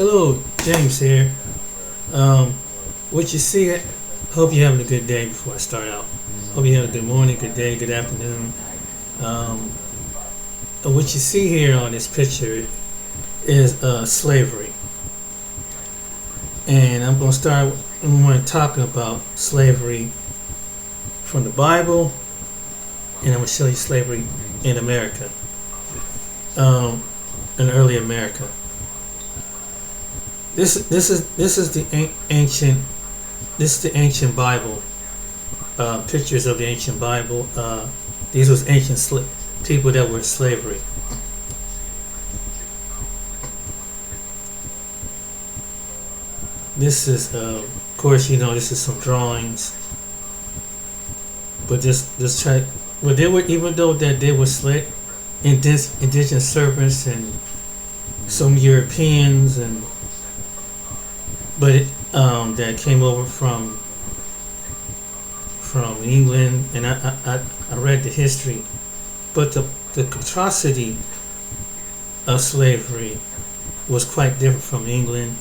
Hello, James here. Um, what you see, hope you're having a good day before I start out. Hope you have a good morning, good day, good afternoon. Um, what you see here on this picture is slavery. And I'm going to start talking about slavery from the Bible, and I'm going to show you slavery in America, in early America. This is the ancient Bible, pictures of the ancient Bible. These was ancient people that were in slavery. This is, of course, this is some drawings. But this try, well, they were, even though that they were indigenous servants and some Europeans but that came over from England, and I read the history, but the atrocity of slavery was quite different from England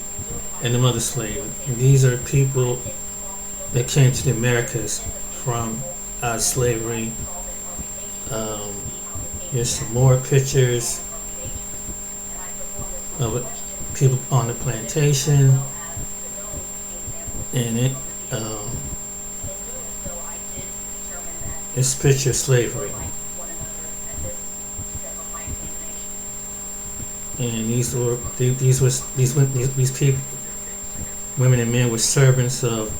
and the mother slave. And these are people that came to the Americas from slavery. Here's some more pictures of people on the plantation, and it's picture of slavery. And these people, women and men, were servants of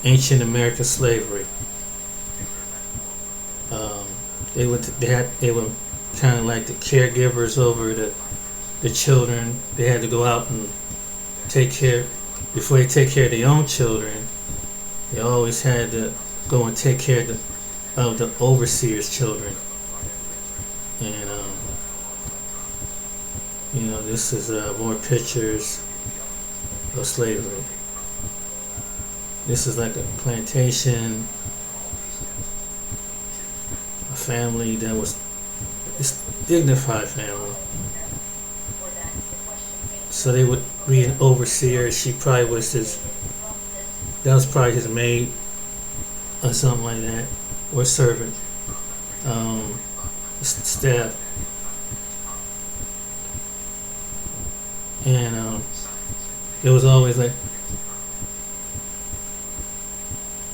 ancient American slavery. They were kind of like the caregivers over the children. They had to go out and take care, before they take care of their own children. They always had to go and take care of the overseer's children. And this is more pictures of slavery. This is like a plantation, a family that was this dignified family. So they would be an overseer. She probably was that was probably his maid or something like that, or servant, staff. And it was always like,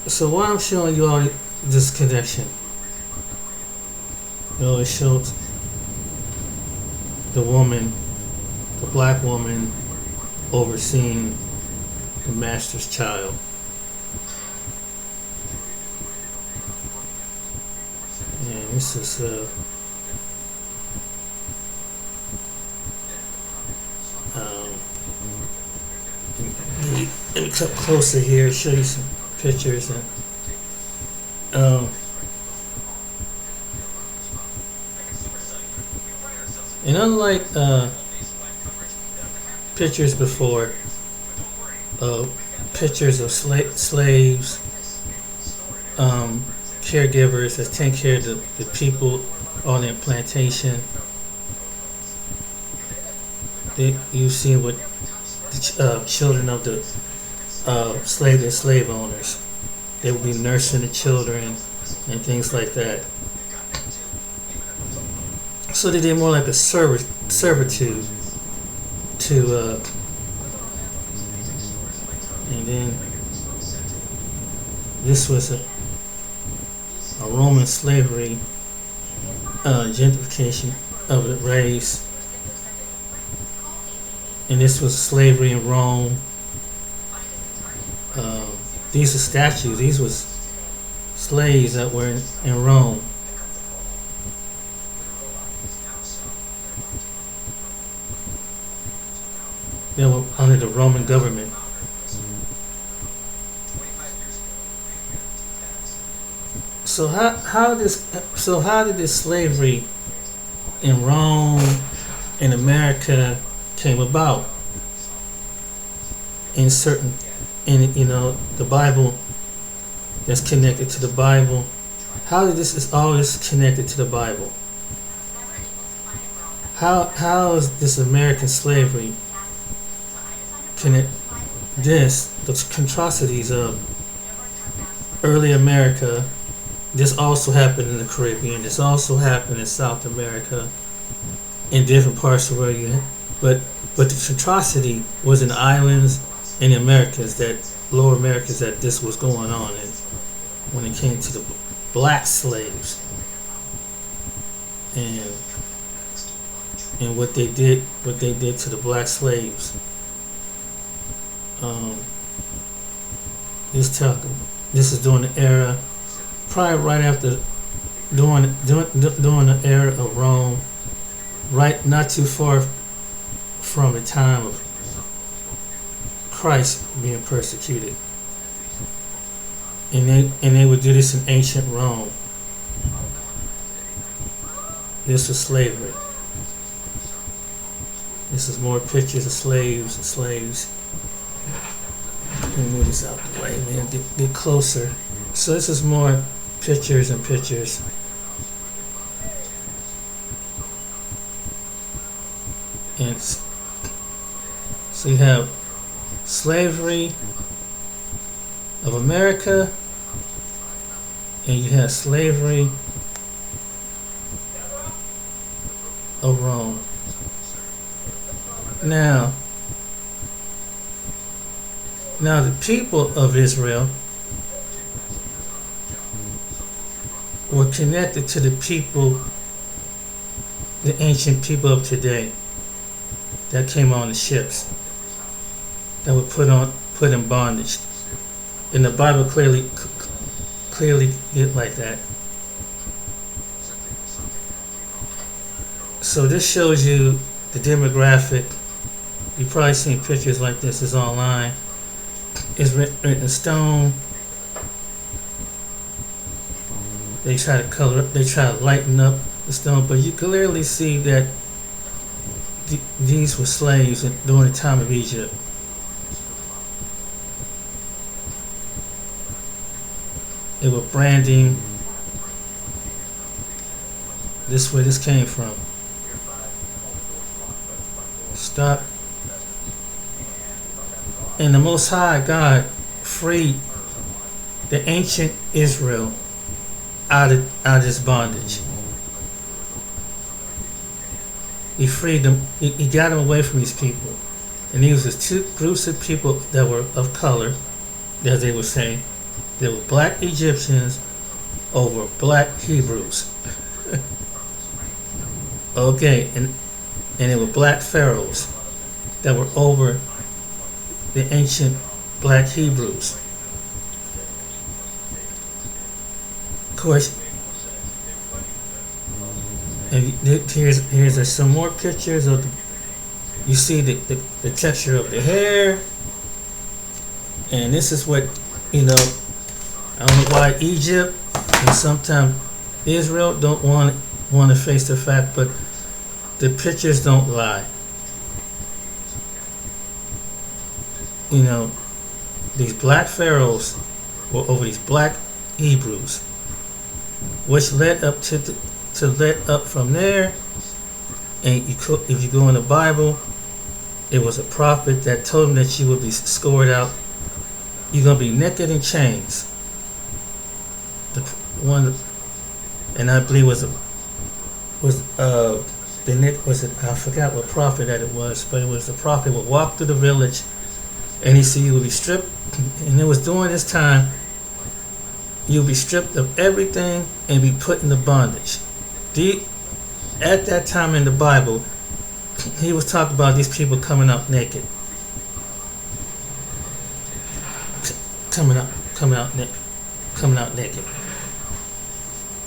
so why I'm showing you all this connection, it shows the black woman overseeing the master's child. And this is let me come closer here, show you some pictures. And unlike pictures before, pictures of slaves, caregivers that take care of the people on their plantation. You see what the children of the slave owners, they would be nursing the children and things like that. So they did more like a servitude to and then this was a Roman slavery, gentrification of the race. And this was slavery in Rome. These are statues. These was slaves that were in Rome. They were under the Roman government. So how did this slavery in Rome, in America, came about? In the Bible, that's connected to the Bible. How did this is all this connected to the Bible? How is this American slavery connect the atrocities of early America. This also happened in the Caribbean. This also happened in South America, in different parts of where you had. But the atrocity was in the islands in the Americas, that lower Americas, that this was going on. And when it came to the black slaves and what they did to the black slaves. This is during the era, probably right after, during the era of Rome, right, not too far from the time of Christ being persecuted, and they would do this in ancient Rome. This was slavery. This is more pictures of slaves. Let me move this out the way, man. Get closer. So this is more pictures and pictures. And so you have slavery of America, and you have slavery of Rome. Now the people of Israel were connected to the people, the ancient people of today, that came on the ships, that were put in bondage. And the Bible clearly did like that. So this shows you the demographic. You've probably seen pictures like this. It's online. It's written in stone. They try to color up. They try to lighten up the stone, but you clearly see that these were slaves during the time of Egypt. They were branding. This is where this came from. Stop. And the Most High God freed the ancient Israel out of this bondage. He freed them. He got them away from these people, and he was just two groups of people that were of color, as they would say. There were black Egyptians over black Hebrews. Okay, and there were black pharaohs that were over the ancient black Hebrews. Of course, and here's some more pictures of you see the texture of the hair, and this is what, I don't know why Egypt and sometimes Israel don't want to face the fact, but the pictures don't lie. These black pharaohs were over these black Hebrews, which led up from there. And if you go in the Bible, it was a prophet that told him that you would be scored out. You're gonna be naked in chains. The one, and I believe I forgot what prophet that it was, but it was the prophet would walk through the village, and he said you would be stripped, and it was during this time you'll be stripped of everything and be put into bondage. At that time in the Bible, he was talking about these people coming out naked, coming out naked.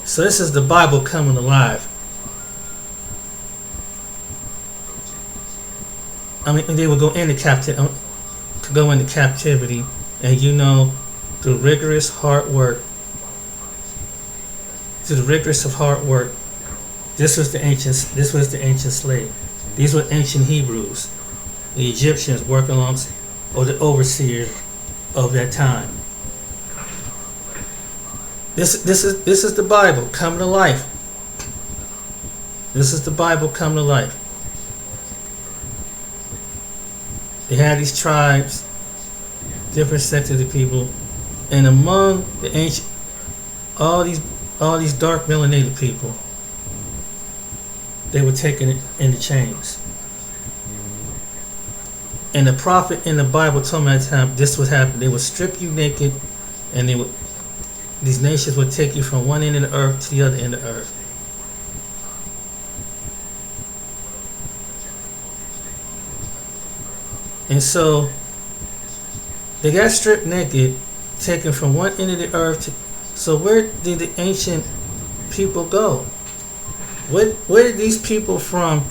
So this is the Bible coming alive. I mean, they would go into captivity, and through rigorous hard work. This was the ancient slave. These were ancient Hebrews, the Egyptians working along, or the overseers of that time. This is the Bible coming to life. This is the Bible coming to life. they had these tribes, different sectors of people, and among the ancient, all these dark melanated people, they were taken into chains. And the prophet in the Bible told me at the time this would happen. They would strip you naked, and these nations would take you from one end of the earth to the other end of the earth. And so they got stripped naked, taken from one end of the earth to, so where did the ancient people go? Where did these people from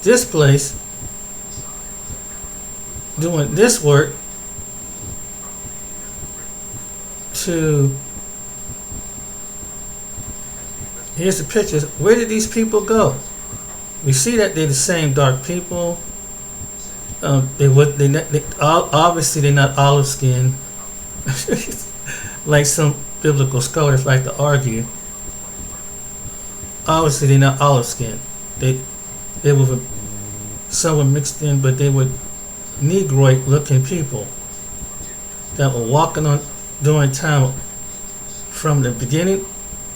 this place doing this work to, here's the pictures, where did these people go? We see that they're the same dark people. Obviously they're not olive skinned like some biblical scholars like to argue. Obviously they're not olive skinned. They were, some were mixed in, but they were Negroid looking people that were walking on during time from the beginning,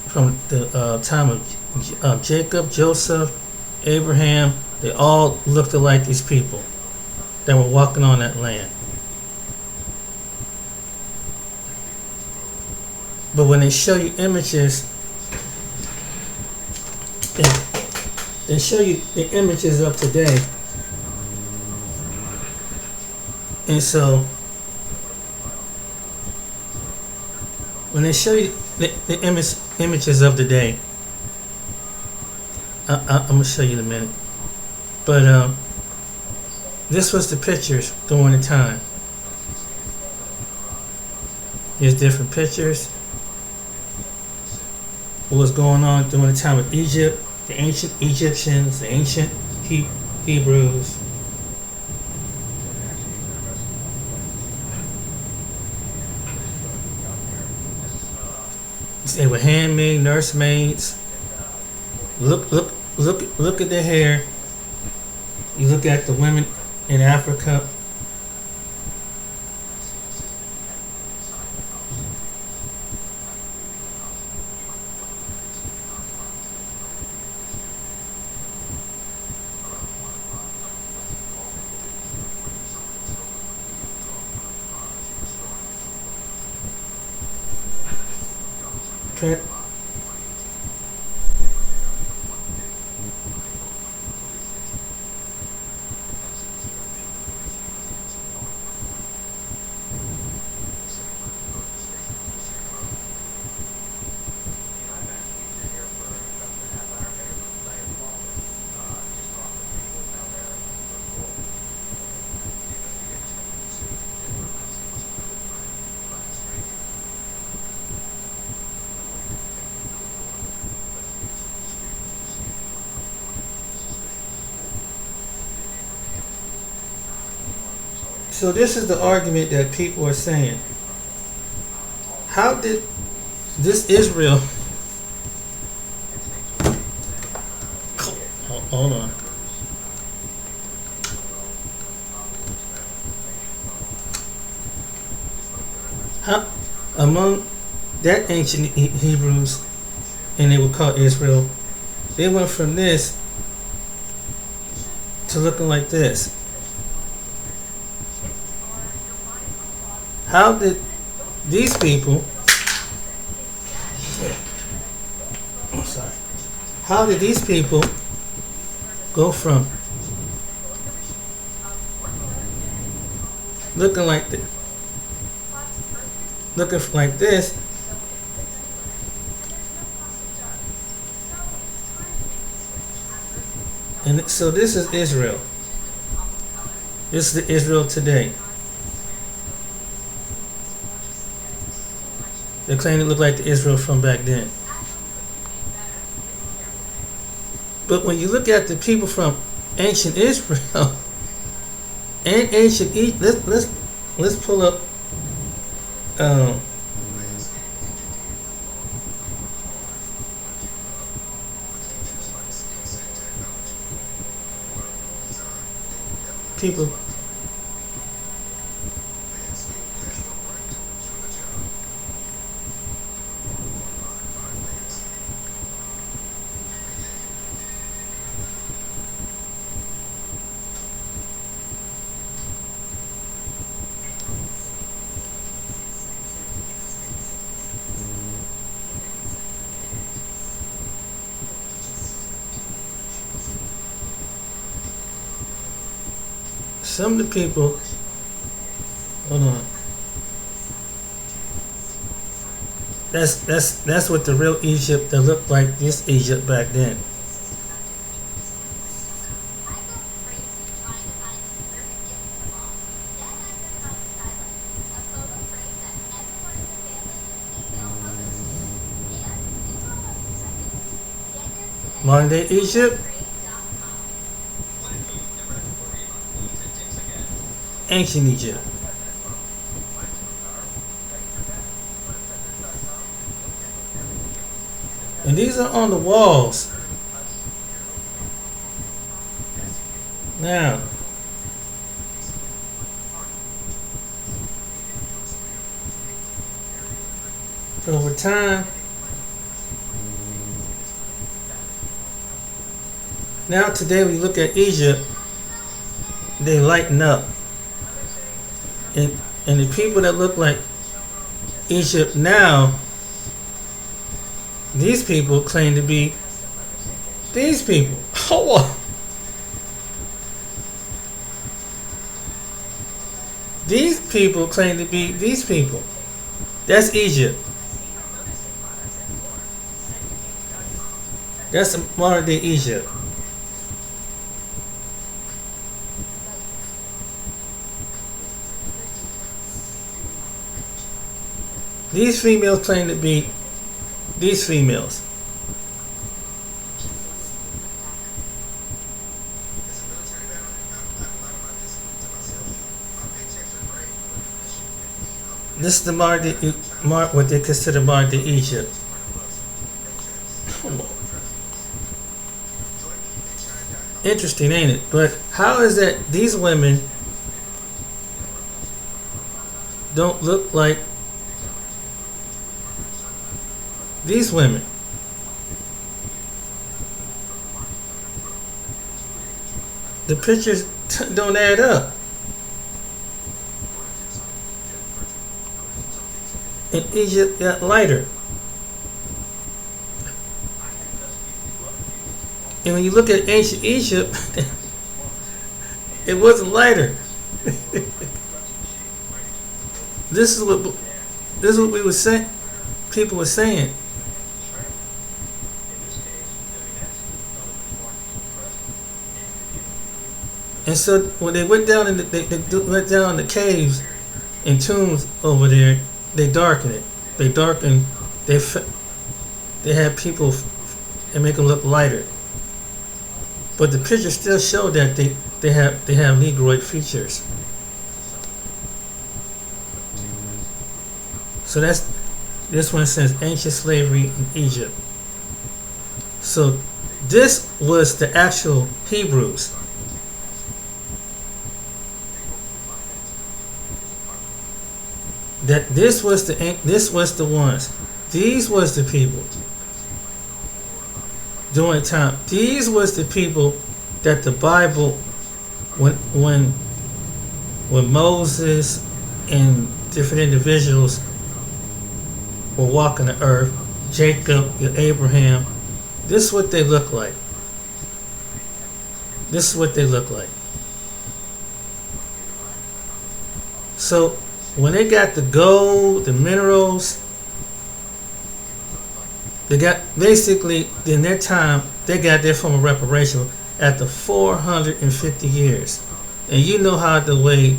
from the time of Jacob, Joseph, Abraham. They all looked alike, these people that were walking on that land. But when they show you images, they show you the images of today. And so when they show you the images of the day, I'm going to show you in a minute. But this was the pictures during the time. Here's different pictures. What was going on during the time of Egypt, the ancient Egyptians, the ancient Hebrews. They were handmaids, nursemaids. Look at their hair. You look at the women in Africa. So this is the argument that people are saying. How did this Israel... Hold on. How, among that ancient Hebrews, and they were called Israel, they went from this to looking like this. How did these people, how did these people go from looking like this, and so this is Israel. This is the Israel today. They claim it looked like the Israel from back then. But when you look at the people from ancient Israel and ancient Egypt, let's pull up people. Some of the people, hold on. That's what the real Egypt that looked like this Egypt back then. Modern day Egypt, ancient Egypt. And these are on the walls. Now, over time, now today we look at Egypt, they lighten up. And the people that look like Egypt now, these people claim to be these people. Oh, these people claim to be these people. That's Egypt. That's modern day Egypt. These females claim to be these females. This is the what they consider modern day Egypt. Interesting, ain't it? But how is that these women don't look like these women? The pictures don't add up. And Egypt got lighter. And when you look at ancient Egypt, it wasn't lighter. This is what we were saying. People were saying. And so when they went down in they went down the caves and tombs over there, they darkened it. They darkened. They had people and make them look lighter. But the pictures still show that they have Negroid features. So this one says ancient slavery in Egypt. So this was the actual Hebrews. That this was the ones. These was the people during time. These was the people that the Bible, when Moses and different individuals were walking the earth, Jacob, Abraham, this is what they look like. This is what they look like. So when they got the gold, the minerals, they got basically in their time they got their form of reparation after 450 years, and you know how the way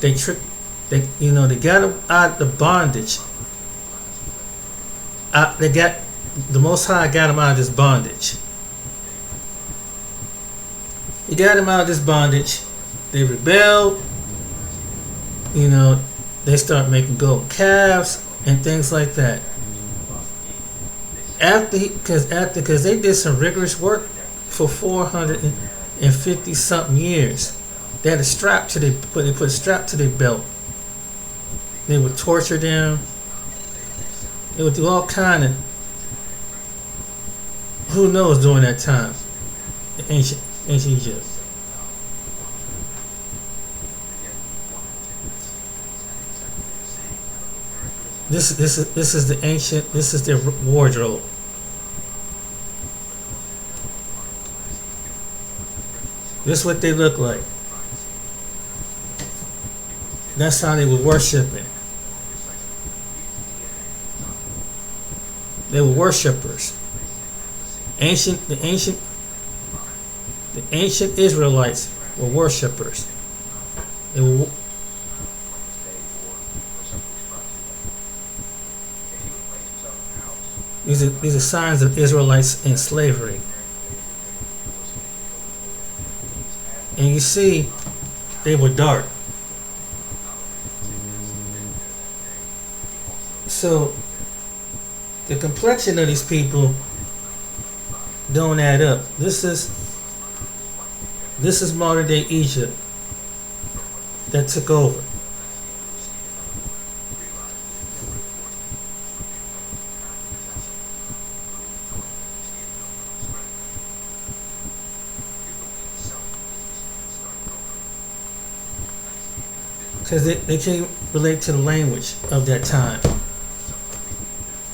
they got them out of the bondage. They got the Most High got them out of this bondage. He got them out of this bondage. They rebelled. They start making gold calves and things like that. Because they did some rigorous work for 450 something years. They had a strap to they put a strap to their belt. They would torture them. They would do all kind of, who knows, during that time in ancient Egypt. This is the ancient. This is their wardrobe. This is what they look like. That's how they were worshiping. They were worshipers. The ancient Israelites were worshipers. They were. These are signs of Israelites in slavery. And you see, they were dark. So the complexion of these people don't add up. This is modern day Egypt that took over. Because they can't relate to the language of that time.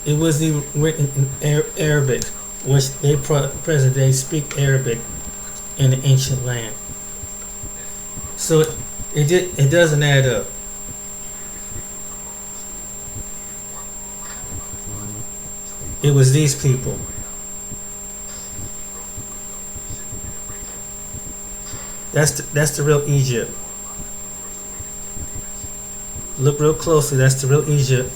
It wasn't even written in Arabic, which they present day speak Arabic in the ancient land. So it doesn't add up. It was these people. That's the real Egypt. Look real closely. That's the real Egypt.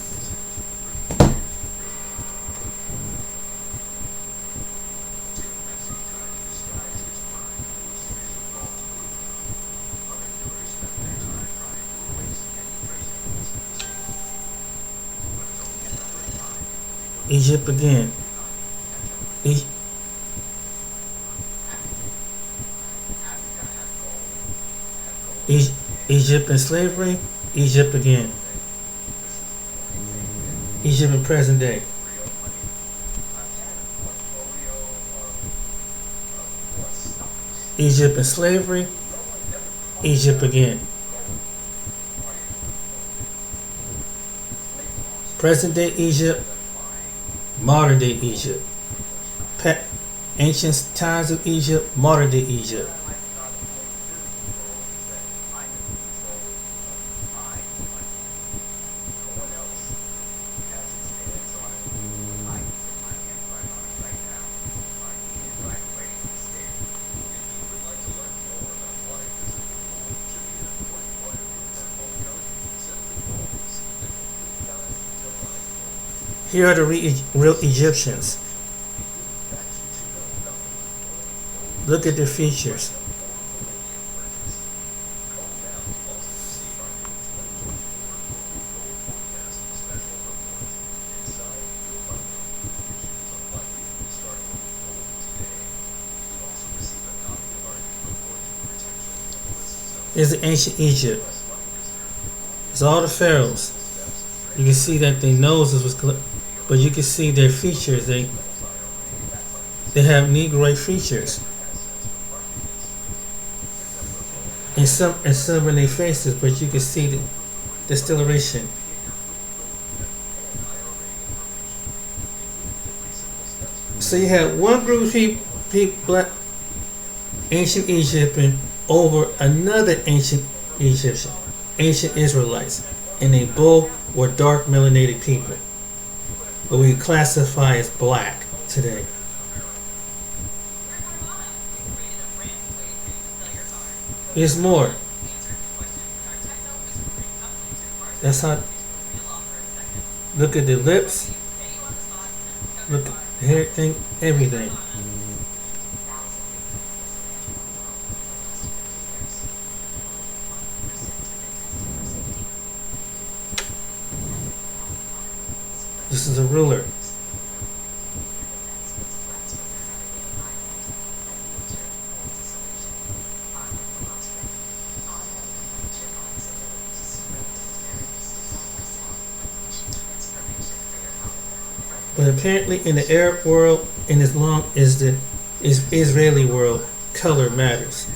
Egypt again. Egypt in slavery. Egypt again. Egypt in present day. Egypt in slavery. Egypt again. Present day Egypt. Modern day Egypt. Ancient times of Egypt. Modern day Egypt. Here are the real Egyptians. Look at their features. Here's the ancient Egypt. It's all the pharaohs. You can see that their noses was, but you can see their features. They have Negroid features. And some in their faces, but you can see the discoloration. So you have one group of people, black, ancient Egyptian over another ancient Egyptian, ancient Israelites, and they both were dark melanated people, but we classify as black today. There's more. That's how. Look at the lips. Look at the hair thing. Everything. This is a ruler. But apparently, in the Arab world, and as long as the Israeli world, color matters.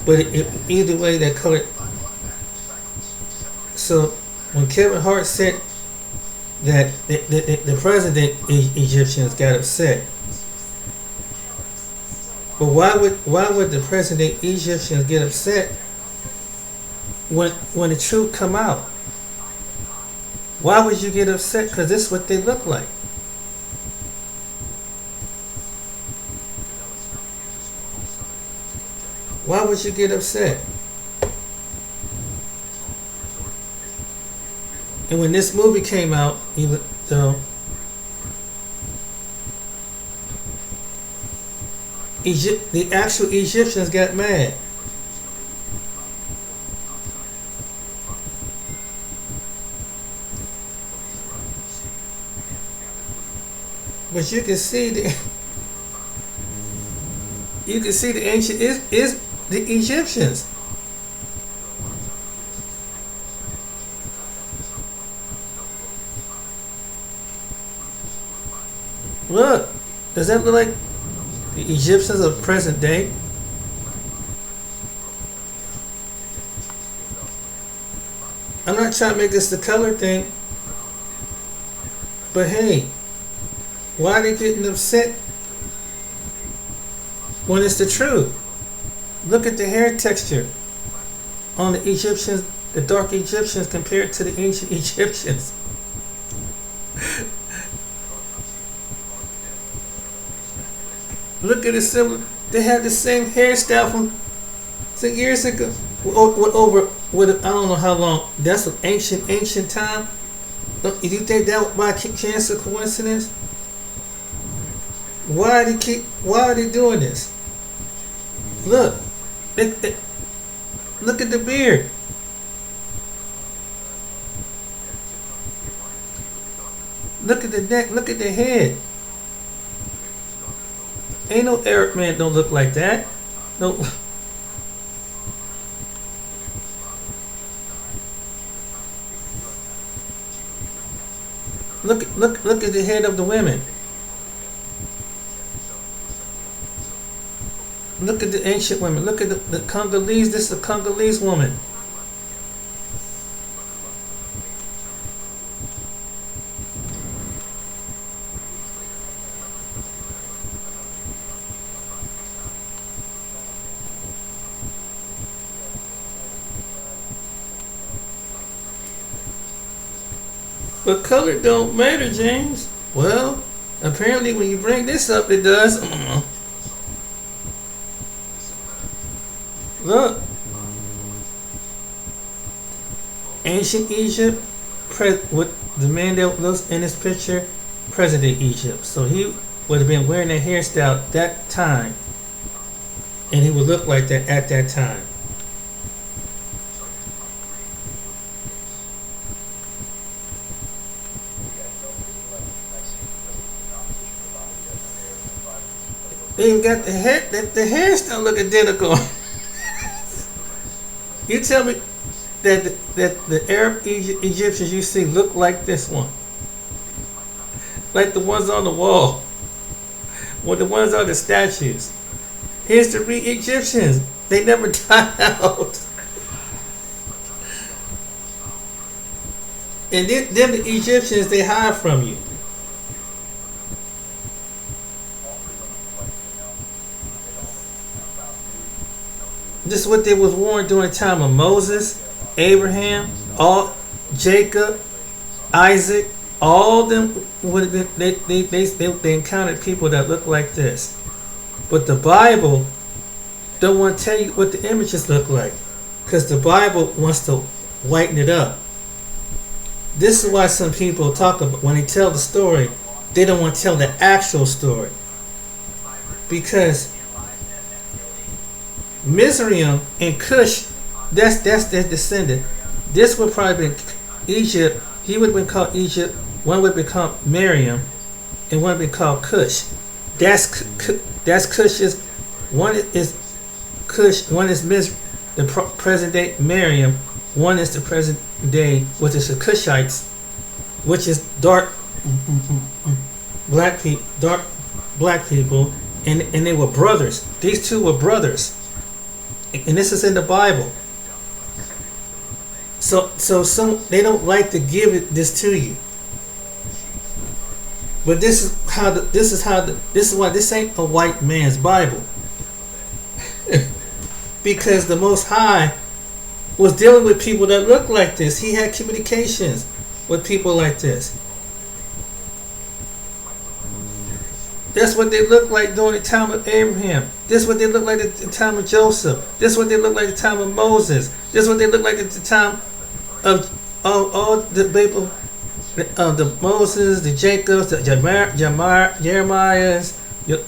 But either way, that color. So when Kevin Hart said that the president Egyptians got upset, but why would the president Egyptians get upset when the truth come out? Why would you get upset? Because this is what they look like. Why would you get upset? And when this movie came out, even though the actual Egyptians got mad. But you can see the ancient is the Egyptians. Look, does that look like the Egyptians of present day? I'm not trying to make this the color thing, but hey, why are they getting upset when it's the truth? Look at the hair texture on the Egyptians, the dark Egyptians compared to the ancient Egyptians. Look at the similar. They had the same hairstyle from some years ago. With I don't know how long. That's an ancient time. Do you think that by chance or coincidence? Why are they doing this? Look, look at the beard. Look at the neck. Look at the head. Ain't no Arab man don't look like that. No. Look at the head of the women. Look at the ancient women. Look at the Congolese. This is a Congolese woman. But color don't matter, James. Well, apparently when you bring this up, it does. Look. Ancient Egypt, with the man that looks in this picture, President Egypt. So he would have been wearing that hairstyle at that time. And he would look like that at that time. They even got the hair. The hairstyle look identical. You tell me that the Arab Egyptians you see look like this one, like the ones on the wall, or the ones on the statues. Here's the real Egyptians. They never died out. And then the Egyptians, they hide from you. This is what they was worn during the time of Moses, Abraham, Jacob, Isaac. All of them would have been. They encountered people that look like this. But the Bible don't want to tell you what the images look like, because the Bible wants to whiten it up. This is why some people talk about, when they tell the story, they don't want to tell the actual story, because Mizraim and Cush, that's their descendant. This would probably been Egypt. He would have been called Egypt. One would become Miriam, and one would be called Cush. That's Cush's. One is Cush. One is present day Miriam. One is the present day, which is the Cushites, which is dark black people, and they were brothers. These two were brothers, and this is in the Bible. So they don't like to give this to you. But this is why this ain't a white man's Bible. Because the Most High was dealing with people that looked like this. He had communications with people like this. That's what they looked like during the time of Abraham. This is what they looked like at the time of Joseph. This is what they looked like at the time of Moses. This is what they looked like at the time of all the people, the Moses, the Jacobs, the Jeremiahs,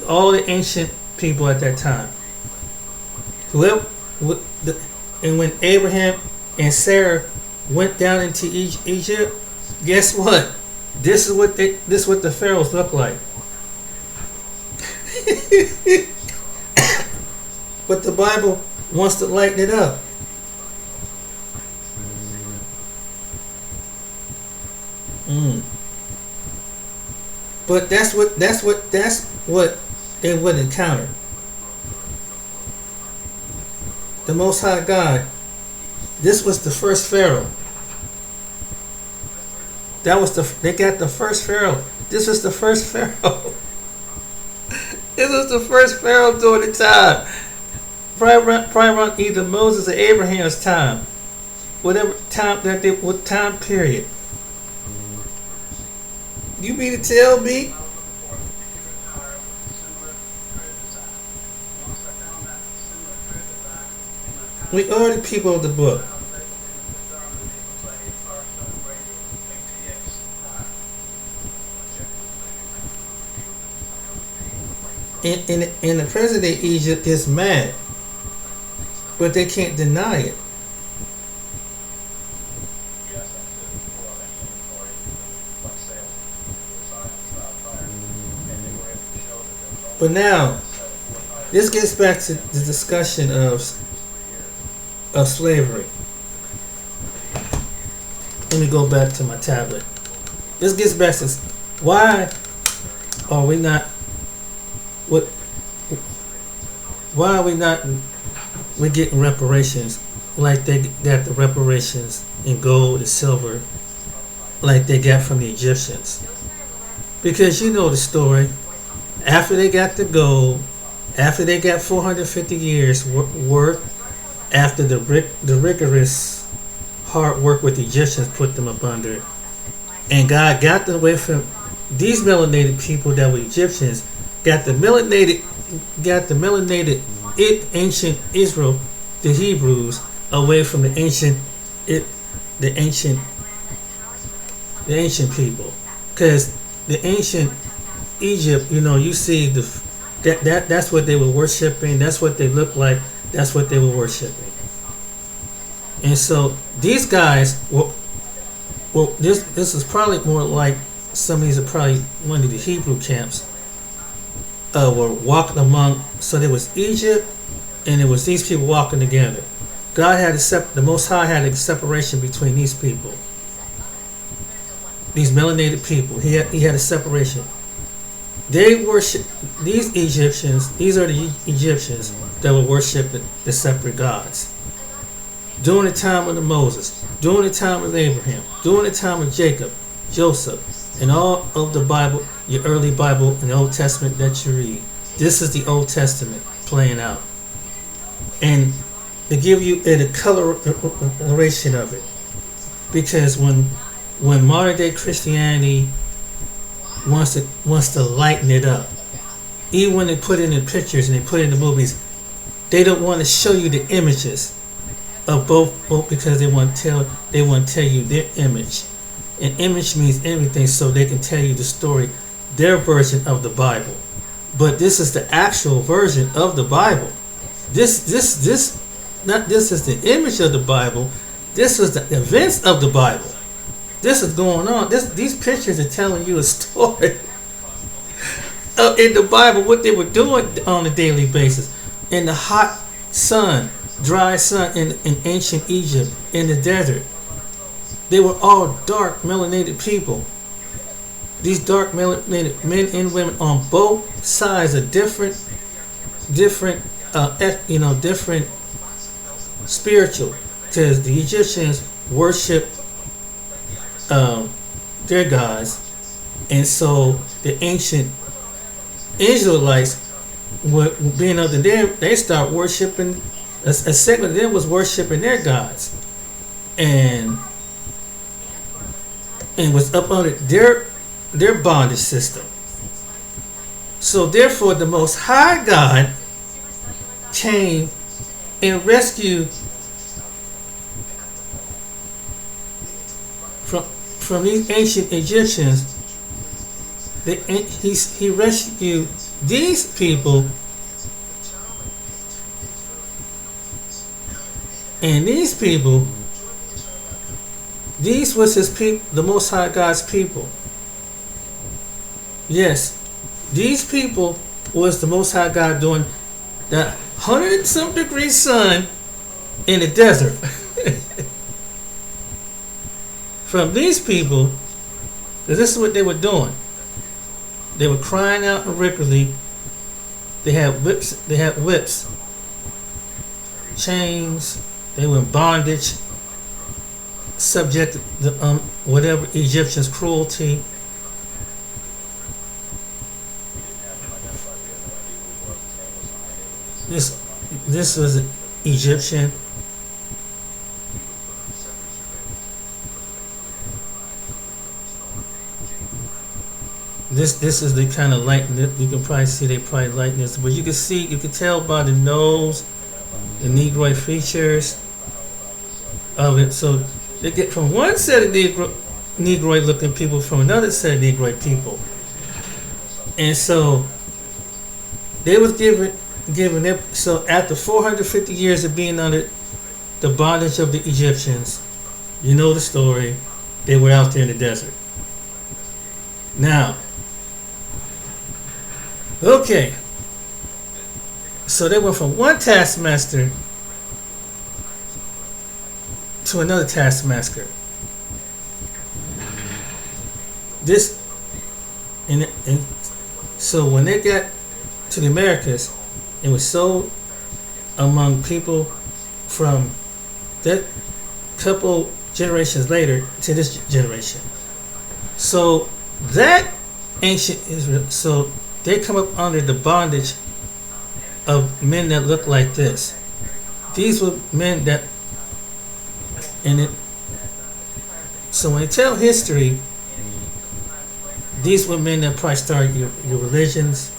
all the ancient people at that time. And when Abraham and Sarah went down into Egypt, guess what? This is what the pharaohs look like. But the Bible wants to lighten it up. But that's what they would encounter. The Most High God. This was the first Pharaoh. They got the first Pharaoh. This was the first Pharaoh. This was the first Pharaoh during the time. Probably around either Moses or Abraham's time. What time period. You mean to tell me? We are the people of the book. And the president of Egypt is mad, but they can't deny it. But now, this gets back to the discussion of slavery. Let me go back to my tablet. This gets back to why are we not we're getting reparations like they got the reparations in gold and silver like they got from the Egyptians? Because you know the story. After they got the gold, after they got 450 years work, after the rigorous hard work with the Egyptians put them up under, and God got them away from these melanated people that were Egyptians, got the melanated ancient Israel, the Hebrews, away from the ancient people, because the ancient Egypt, you see that's what they were worshiping. That's what they looked like. That's what they were worshiping. And so these guys, well, this is probably more like some of these are probably one of the Hebrew camps. Were walking among. So there was Egypt, and it was these people walking together. God had the Most High had a separation between these people, these melanated people. He had a separation. They worship these Egyptians. These are the Egyptians that were worshiping the separate gods. During the time of Moses, during the time of Abraham, during the time of Jacob, Joseph, and all of the Bible, your early Bible and the Old Testament that you read. This is the Old Testament playing out. And to give you a coloration of it. Because when modern day Christianity wants to lighten it up, even when they put it in pictures and they put it in the movies, they don't want to show you the images of both because they want to tell you their image. An image means everything, so they can tell you the story, their version of the Bible. But this is the actual version of the Bible. This is the image of the Bible. This is the events of the Bible. This is going on. These pictures are telling you a story in the Bible, what they were doing on a daily basis. In the hot sun, dry sun in ancient Egypt, in the desert. They were all dark melanated people. These dark melanated men and women on both sides of different, different spiritual. Because the Egyptians worship their gods, and so the ancient Israelites, being of them, they start worshiping. A segment of them was worshiping their gods, and was up under their bondage system. So therefore, the Most High God came and rescued from these ancient Egyptians. He rescued these people, and these people, these was his people, the Most High God's people. Yes, these people was the Most High God doing the 100-some degree sun in the desert. From these people, this is what they were doing. They were crying out regularly. They had whips, chains. They were in bondage, subject to whatever Egyptians' cruelty. This was an Egyptian. This is the kind of likeness. You can probably see they probably likeness, but you can tell by the nose, the Negroid features of it. So they get from one set of Negroid looking people from another set of Negroid people, and so they was given it. So after 450 years of being under the bondage of the Egyptians, you know the story. They were out there in the desert. Now, okay, so they went from one taskmaster to another taskmaster. And so when they got to the Americas, it was sold among people from that couple generations later to this generation. So that ancient Israel, so they come up under the bondage of men that look like this. These were men that, so when they tell history, these were men that probably started your religions.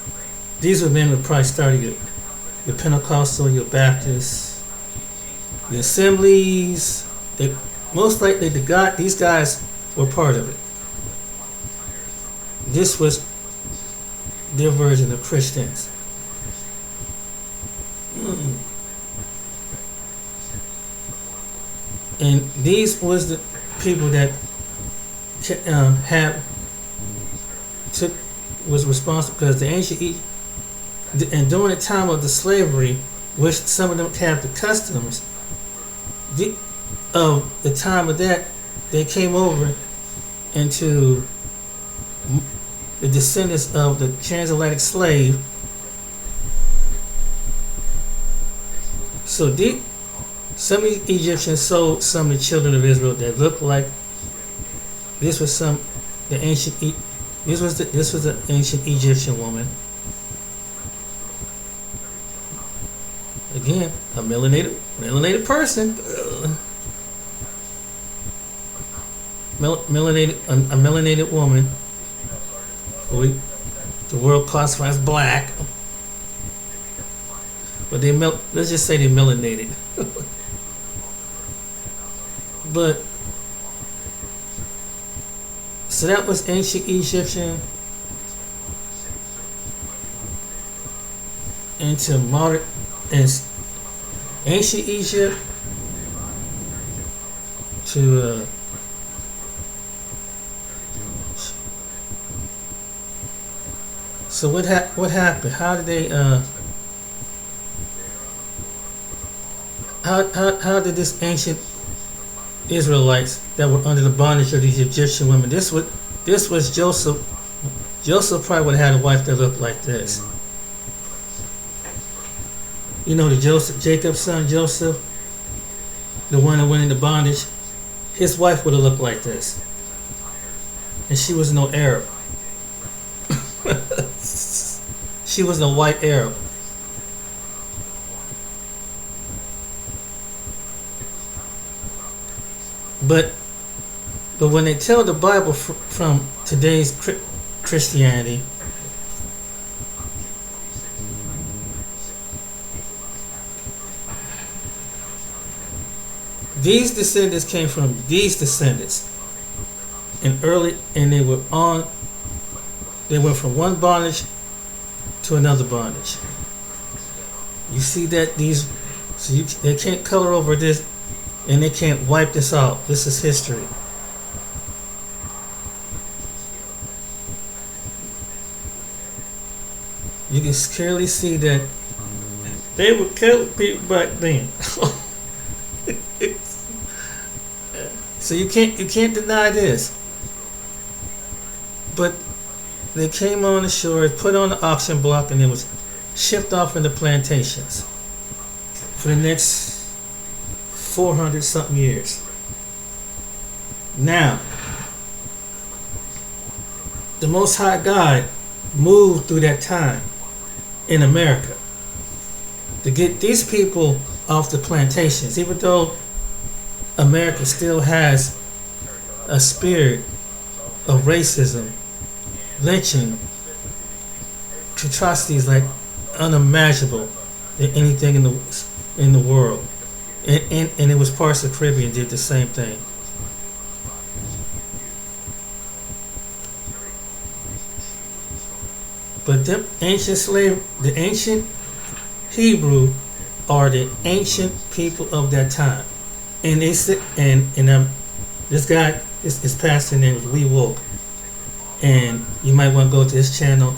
These were men that probably started your Pentecostal, your Baptist, your assemblies. Most likely these guys were part of it. This was their version of Christians. And these was the people that was responsible, because the ancient and during the time of the slavery, which some of them have the customs of the time of that, they came over into the descendants of the transatlantic slave. So some Egyptians sold some of the children of Israel that looked like this was the ancient Egyptian woman. Again, a melanated person. A melanated woman. The world classifies black, but let's just say they melanated. But so that was ancient Egyptian into modern and ancient Egypt to so what happened? How did they how did this ancient Israelites that were under the bondage of these Egyptian women. This was Joseph. Joseph probably would have had a wife that looked like this. You know, Jacob's son Joseph, the one that went into bondage. His wife would have looked like this, and she was no Arab. She was a white Arab. But when they tell the Bible from today's Christianity, these descendants came from these descendants, and they went from one bondage to another bondage. You see that they can't color over this, and they can't wipe this out. This is history. You can clearly see that they were killing people back then. So you can't deny this. But they came on the shore, put on the auction block, and it was shipped off into plantations for the next 400 something years. Now, the Most High God moved through that time in America to get these people off the plantations, even though America still has a spirit of racism, lynching, atrocities like unimaginable than anything in the world. And it was parts of the Caribbean did the same thing. But the ancient Hebrew are the ancient people of that time. And they said, this guy, his pastor name is We Woke, and you might want to go to his channel.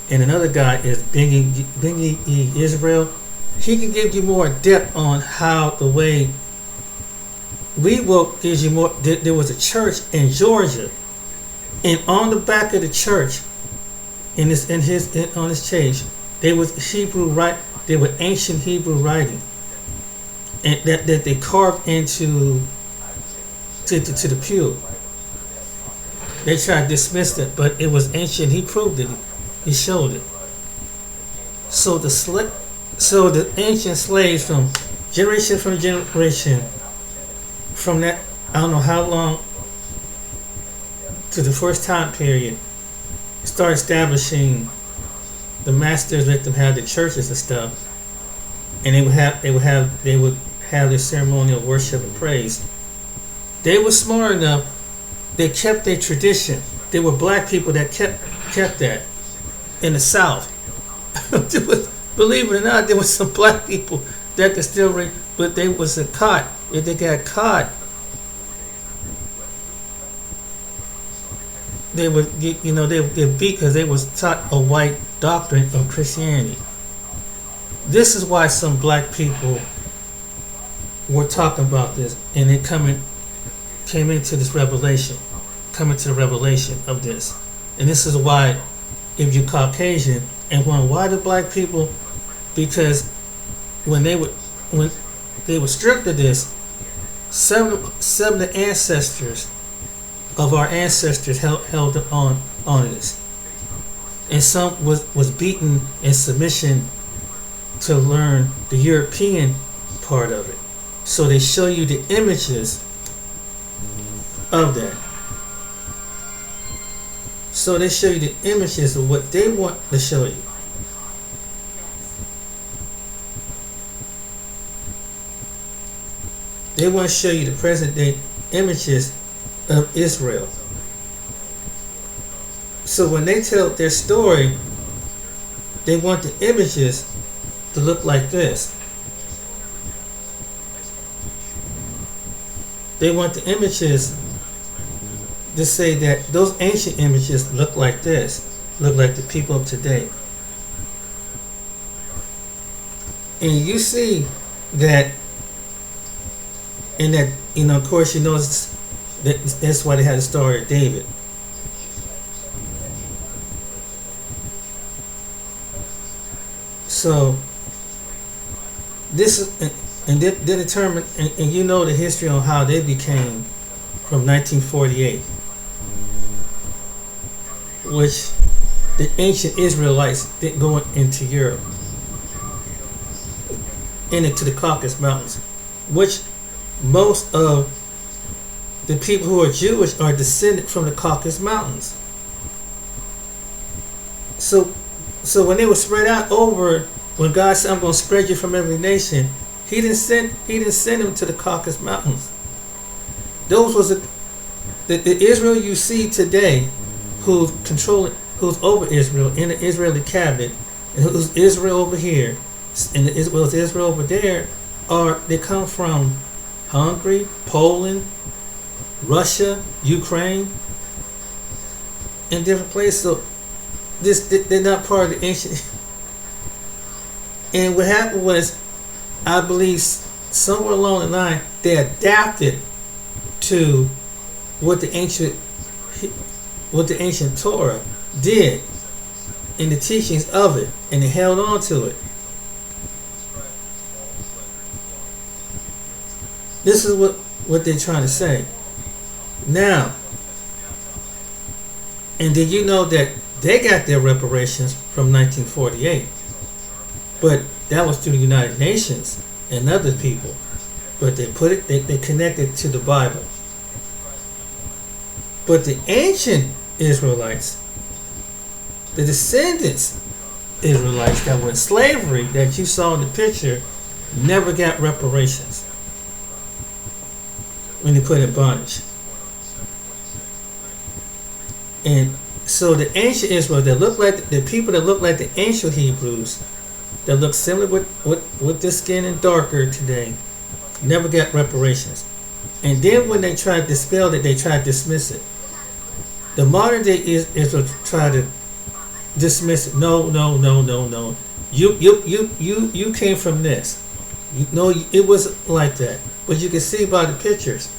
And another guy is Bingy Israel. He can give you more depth on how the way We Woke gives you more. There was a church in Georgia, and on the back of the church, on his page, there was Hebrew They were ancient Hebrew writing, and that they carved into to the pew. They tried to dismiss it, but it was ancient. He proved it. He showed it. So the ancient slaves from generation, from that, I don't know how long, to the first time period, start establishing the masters, let them have the churches and stuff, and they would have their ceremonial worship and praise. They were smart enough. They kept their tradition. There were black people that kept that in the South. Believe it or not, there was some black people that could still read, but they wasn't caught. If they got caught, they would get, they would get beat because they was taught a white doctrine of Christianity. This is why some black people were talking about this, and they came into this revelation, coming to the revelation of this. And this is why, if you're Caucasian and why do black people? Because when they were stripped of this, seven of the ancestors of our ancestors held on this, and some was beaten in submission to learn the European part of it. So they show you the images of that. So they show you the images of what they want to show you. They want to show you the present day images of Israel. So when they tell their story, they want the images to look like this. They want the images to say that those ancient images look like this, look like the people of today. And you see that And that, of course, that's why they had the story of David. So this is, and they determined, and the history on how they became from 1948, which the ancient Israelites didn't go into Europe, into the Caucasus Mountains, which most of the people who are Jewish are descended from the Caucasus Mountains. So when they were spread out over, when God said, "I'm going to spread you from every nation," He didn't send them to the Caucasus Mountains. Those was the Israel you see today, who's over Israel in the Israeli cabinet, and who's Israel over here, and Israel over there, they come from Hungary, Poland, Russia, Ukraine, and different places. So they're not part of the ancient. And what happened was, I believe somewhere along the line, they adapted to what the ancient Torah did in the teachings of it, and they held on to it. This is what they're trying to say. Now, and did you know that they got their reparations from 1948? But that was through the United Nations and other people. But they connected to the Bible. But the ancient Israelites, the descendants Israelites that were in slavery that you saw in the picture, never got reparations when they put in bondage. And so the ancient Israel that look like the people that look like the ancient Hebrews, that look similar with their skin and darker today, never got reparations. And then when they tried to dispel it, they tried to dismiss it. The modern day Israel tried to dismiss it. No. You came from this. No, it wasn't like that. But you can see by the pictures.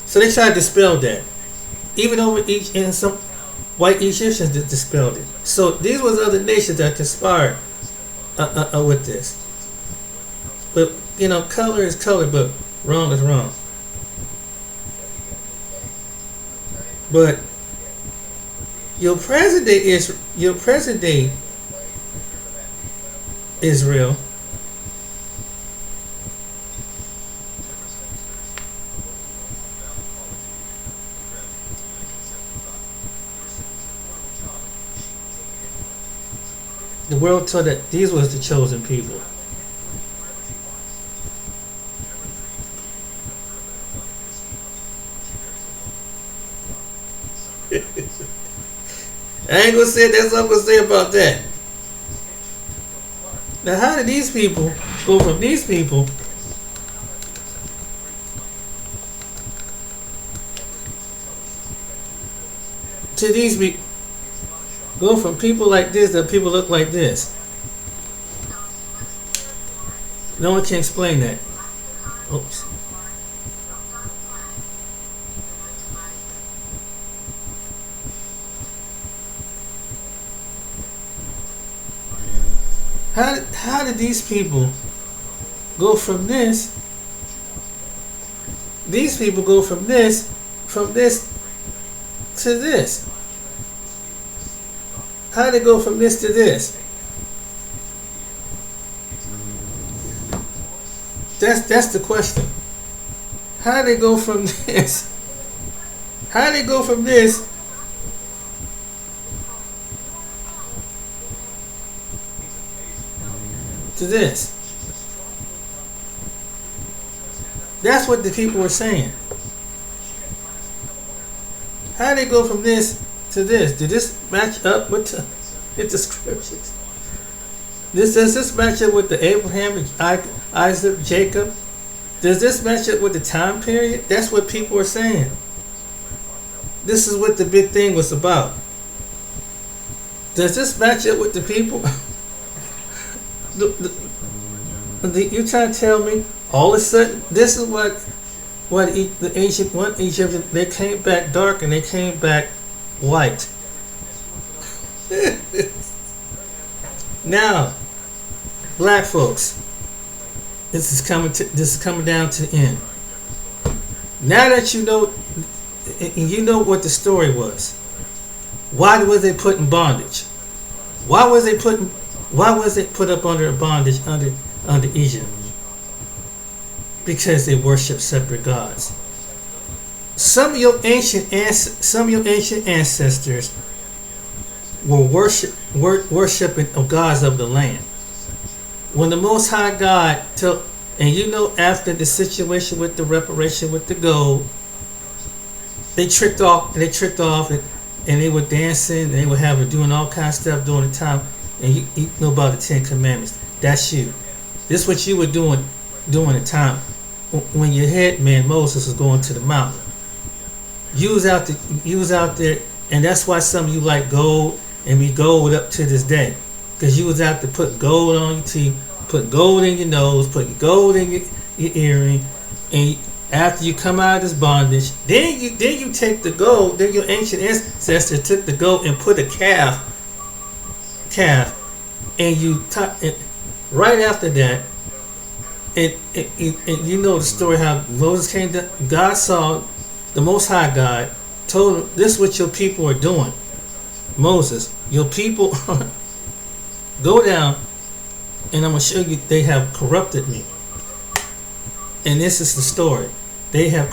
So they tried to dispel that. Even over and some white Egyptians dispelled it. So these was other nations that conspired with this. But color is color, but wrong is wrong. But your present day Israel, the world taught that these was the chosen people. I ain't gonna say that's what I'm gonna say about that. Now, how did these people go from these people to these people? Go from people like this to people look like this. No one can explain that. Oops. How did these people go from this? These people go from this to this. How did they go from this to this? That's the question. How did they go from this? How did they go from this to this? That's what the people were saying. How did they go from this to this? Did this match up with the scriptures? Does this match up with the Abraham, Isaac, Jacob? Does this match up with the time period? That's what people were saying. This is what the big thing was about. Does this match up with the people? You trying to tell me all of a sudden this is the ancient one Egyptian, they came back dark and they came back white. Now, black folks, this is coming down to the end. Now that you know, and you know what the story was. Why was they put in bondage? Why was it put up under a bondage under Egypt? Because they worship separate gods. Some of your ancient ancestors were worshiping of gods of the land. When the Most High God took, and you know, after the situation with the reparation with the gold, they tricked off, and they were dancing, and they were doing all kinds of stuff during the time. And you know about the Ten Commandments. That's you. This is what you were doing during the time when your head man Moses was going to the mountain. You was out there, and that's why some of you like gold and be gold up to this day, because you was out to put gold on your teeth, put gold in your nose, put gold in your earring, and after you come out of this bondage, then you take the gold. Then your ancient ancestors took the gold and put a calf, and right after that, and you know the story how Moses came down. God saw, the Most High God told him, "This is what your people are doing, Moses. Your people go down, and I'm gonna show you they have corrupted me." And this is the story. They have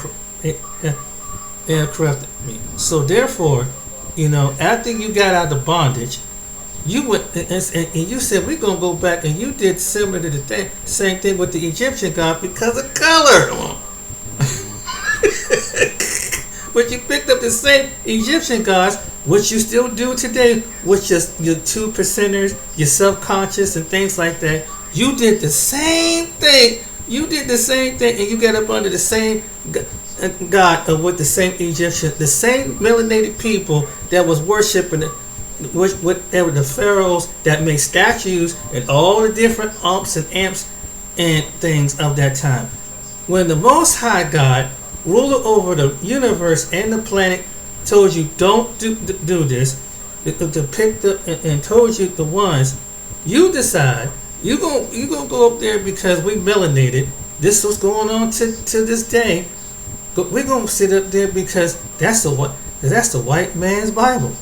corrupted me. So therefore, you know, after you got out of bondage, you went and you said, we're gonna go back, and you did similar to the same thing with the Egyptian god because of color. But you picked up the same Egyptian gods, which you still do today, which is your 2%ers, your subconscious, and things like that. You did the same thing. And you got up under the same God with the same Egyptian, the same melanated people that was worshiping they were the pharaohs that made statues and all the different umps and amps and things of that time. When the Most High God, ruler over the universe and the planet, told you don't do this, to pick and told you the ones, you decide you gonna go up there because we melanated. This was going on to this day. We're gonna sit up there because that's the white man's Bible.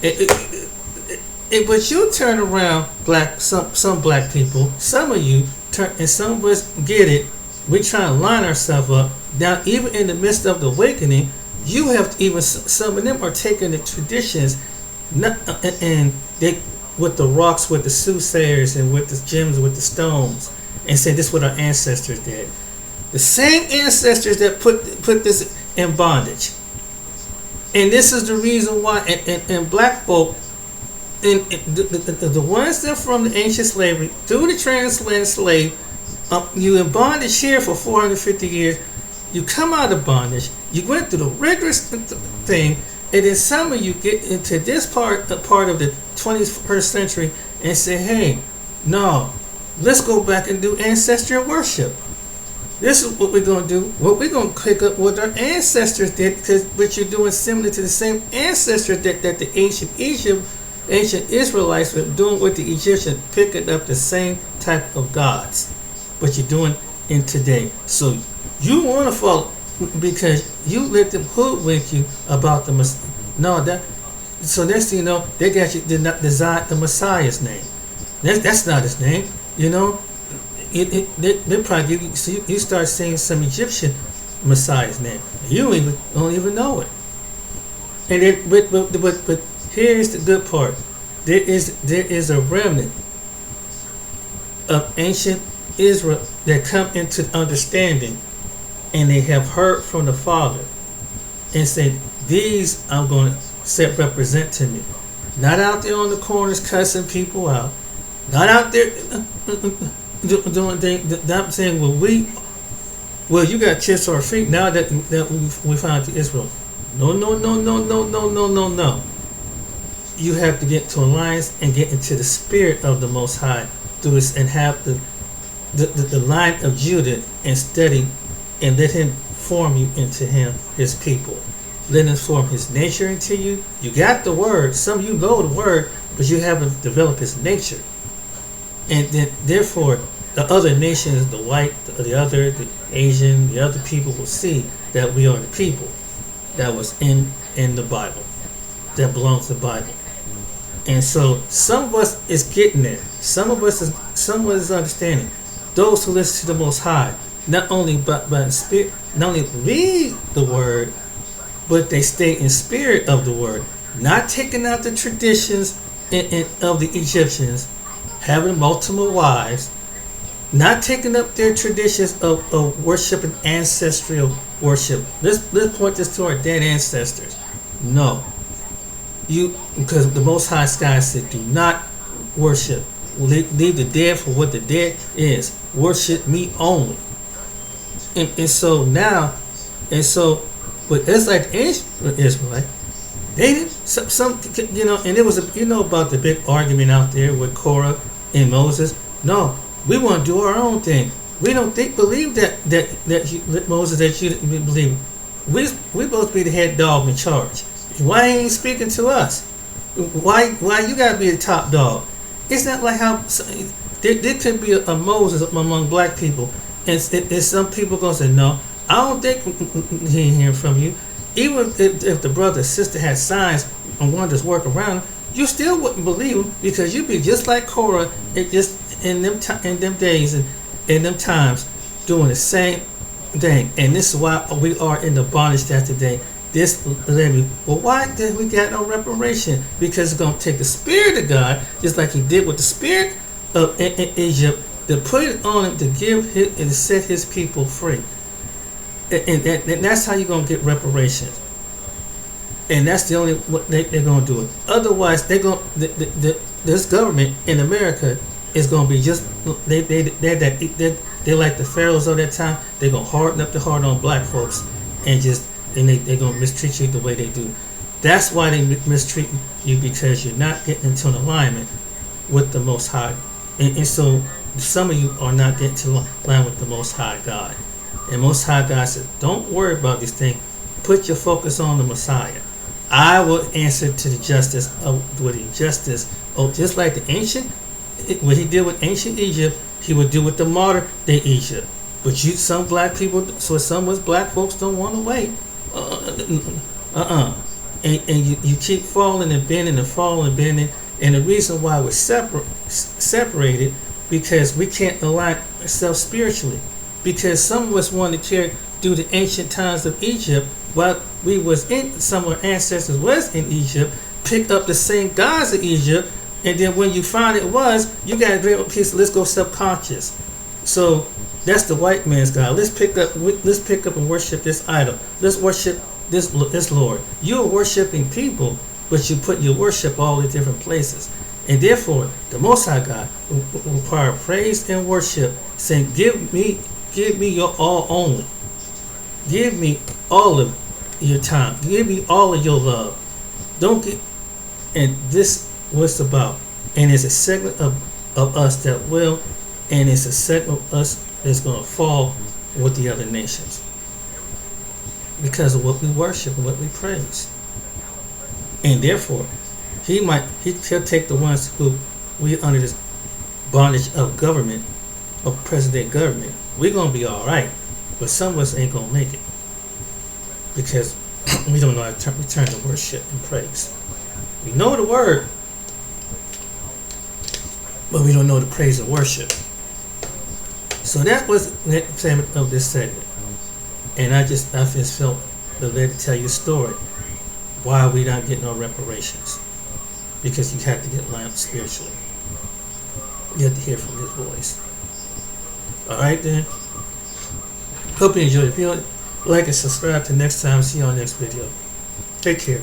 But you turn around, some black people, some of you turn, and some of us get it. We try to line ourselves up. Now, even in the midst of the awakening, you have even some of them are taking the traditions, and they with the rocks, with the soothsayers, and with the gems, with the stones, and say this is what our ancestors did. The same ancestors that put this in bondage. And this is the reason why, and black folk, and the ones that from the ancient slavery through the transatlantic slave, you in bondage here for 450 years. You come out of bondage. You went through the rigorous thing, and then some of you get into this part of the 21st century and say, "Hey, no, let's go back and do ancestral worship. This is what we're going to do. What we're going to pick up what our ancestors did, because what you're doing similar to the same ancestors that the ancient Israelites were doing with the Egyptians, picking up the same type of gods, but you're doing in today. So you want to follow because you let them hoodwink you about the Messiah. So next thing you know, they got you did not design the Messiah's name. That's not his name. You know, they probably give you. So you start saying some Egyptian Messiah's name. You don't even know it. And but here's the good part. There is a remnant of ancient Israel that come into understanding, and they have heard from the Father and said, "These I'm going to set represent to me." Not out there on the corners cussing people out. Not out there doing things. I'm saying, well, you got kiss our feet now that we found to Israel. No. You have to get to alliance and get into the spirit of the Most High through this, and have the line of Judah and study and let him form you into his people. Let him form his nature into you. You got the word. Some of you know the word, but you haven't developed his nature. And then therefore the other nations, the white, the Asian, the other people will see that we are the people that was in the Bible, that belongs to the Bible. And so some of us is getting there. Some of us is understanding. Those who listen to the Most High, not only but in spirit, not only read the word, but they stay in spirit of the word, not taking out the traditions of the Egyptians, having multiple wives, not taking up their traditions of worshiping ancestral worship. Let's point this to our dead ancestors. No. Because the Most High Sky said, do not worship. Leave the dead for what the dead is. Worship me only. And so now, but it's like Israelite. They didn't, some and it was about the big argument out there with Korah and Moses. No, we want to do our own thing. We don't believe that Moses, that you didn't believe. We supposed to be the head dog in charge. Why ain't he speaking to us? Why you gotta be the top dog? It's not like how there could be a Moses among black people, and some people gonna say no. I don't think he ain't hearing from you. Even if the brother or sister had signs and wanted to work around him, you still wouldn't believe him, because you'd be just like Korah, in them days and in them times, doing the same thing. And this is why we are in the bondage that today. Well, why did we get no reparation? Because it's going to take the Spirit of God, just like he did with the Spirit of Egypt, to put it on him to give him and set his people free. And that's how you're going to get reparations. And that's the only what they're going to do it. Otherwise, they're going this government in America is going to be just they're like the pharaohs of that time. They're going to harden up the heart on black folks and they're going to mistreat you the way they do. That's why they mistreat you, because you're not getting into an alignment with the Most High. And so some of you are not getting to line with the Most High God. And Most High God said, don't worry about these things. Put your focus on the Messiah. I will answer to the justice just like the ancient, what he did with ancient Egypt, he would do with the modern day Egypt. But some black people, so some was black folks don't want to wait. And you keep falling and bending and falling and bending. And the reason why we're separated, because we can't align ourselves spiritually. Because some of us want to do the ancient times of Egypt, while we was some of our ancestors was in Egypt, pick up the same gods of Egypt, and then when you find it was, you got a great piece. Let's go subconscious. So that's the white man's God. Let's pick up and worship this idol. Let's worship this Lord. You're worshiping people, but you put your worship all in different places. And therefore, the Most High God will require praise and worship, saying, give me your all only. Give me all of your time. Give me all of your love. And this was about. And it's a segment of us that will, and it's a segment of us that's going to fall with the other nations. Because of what we worship and what we praise. And therefore, he'll take the ones who we under this bondage of government, of present-day government. We're going to be all right, but some of us ain't going to make it, because we don't know how to return to worship and praise. We know the word, but we don't know the praise and worship. So that was the segment of this segment. And I just felt the led to tell you a story why we not getting no reparations. Because you have to get lined up spiritually. You have to hear from his voice. Alright then. Hope you enjoyed it. If you like and subscribe to next time. See you on the next video. Take care.